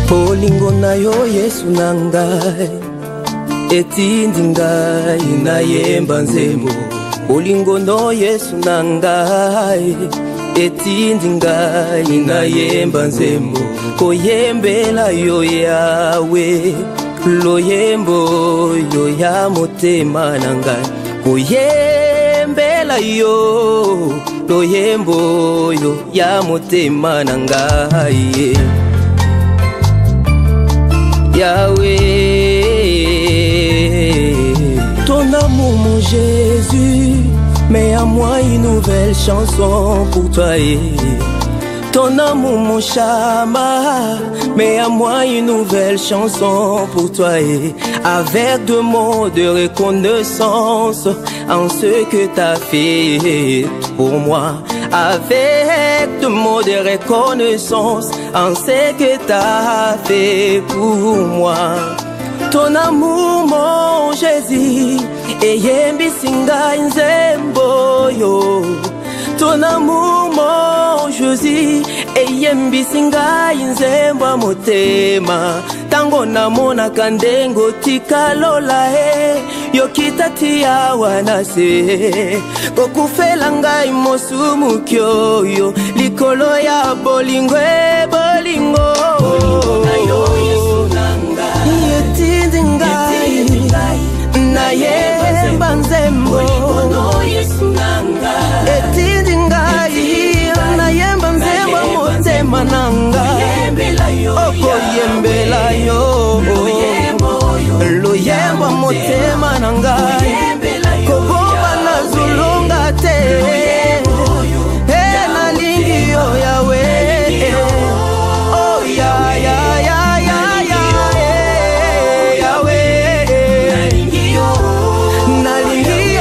Bolingo na yo Yesu na ngai etindi ngai nayemba nzembo. Bolingo no Yesu na ngai etindi ngai nayemba nzembo. Koyembela yo Yawe loyembo yo ya motema na ngai. Koyembela yo loyembo yo ya motema na ngai. Yahweh, ton amour mon Jésus, mais à moi une nouvelle chanson pour toi. Ton amour mon Shama, mais à moi une nouvelle chanson pour toi. Avec deux mots de reconnaissance en ce que t'as fait pour moi. Avec deux mots de reconnaissance en ce que t'as fait pour moi. Ton amour mon Jésus eyembi singa nzembo yo. Ton amour mon Jésus eyembi singa nzembo motema. Tango namona kandengo tikalola yokitati ya wanase. Kokufela ngai mosumu kyoyo likolo ya bolingo bolingo. Bolingo na yo Yesu nanga yetindi ngai nayemba nzembo. Bolingo no Yesu nanga yetindi ngai nayemba nzembo motema nanga. Okoyembela yo loyembo motema nanga. Kobomba na zulunga te nalingi yo Yawe. Oh ya ya ya ya ya Yawe. Nalingi yo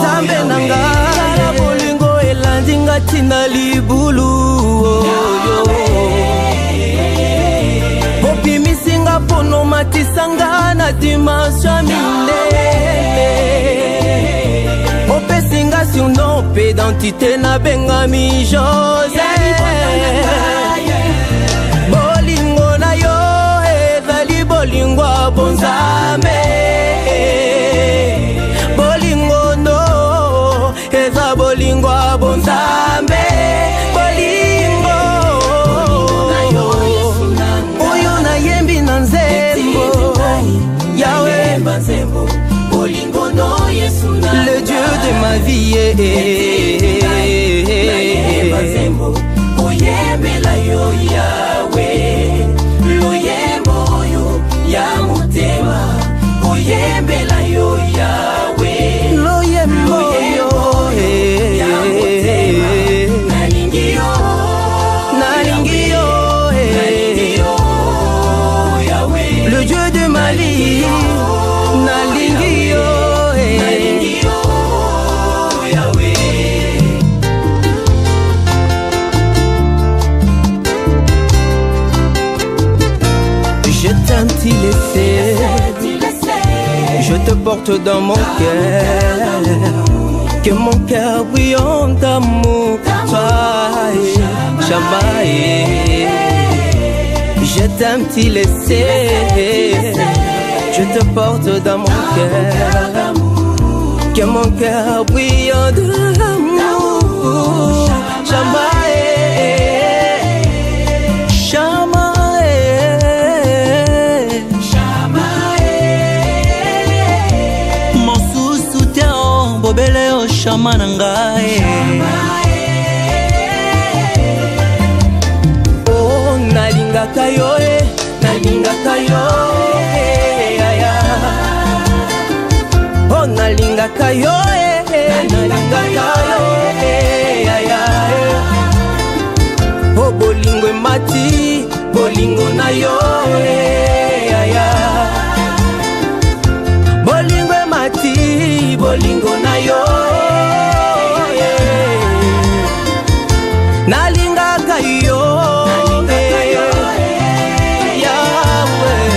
Zambe nanga. Bolingo elandi ngati na libulu. Matisanga na dimension minene. Opesinga si unope identité na bengami José. Bolingo na yo ezali bolingo bonzame. Bolingo no eza bolingo bonzame. Bolingo oyo na yembi na nzembo. Yahweh, le Dieu de ma vie. Le Dieu de ma vie. Je te porte dans mon cœur, que mon cœur brille d'amour pour toi, Shamaï. Je t'aime t'y laisser, je te porte dans mon cœur, que mon cœur brille d'amour, Shamaï. Bobele o shama nangae. Oh nalingaka yo nalingaka yo ya. Oh nalingaka yo nalingaka yo ya. Oh bolingo mati bolingo na yo ya. Bolingo mati bolingo na yo. Nalingaka yo Yahweh.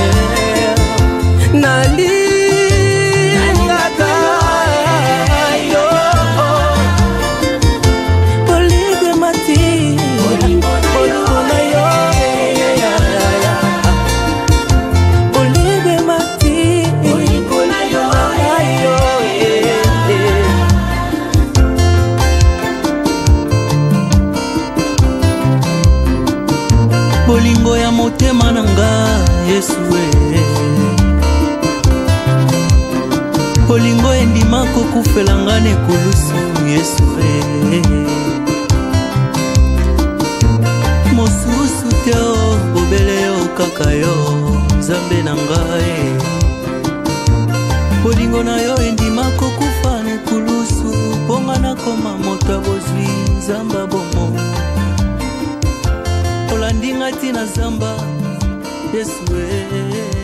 Nalingaka yo. Bolingo mati bolingo na yo. bolingo ya motema nanga Yesu bolingo endima kokufela ngane kulusu Yesu mosusu te bobele yo kaka yo Nzambe nanga bolingo na yo endima kokufa ne kulusu ponga na koma moto bozwi Nzamba bomo olandinga tina Zamba Yesu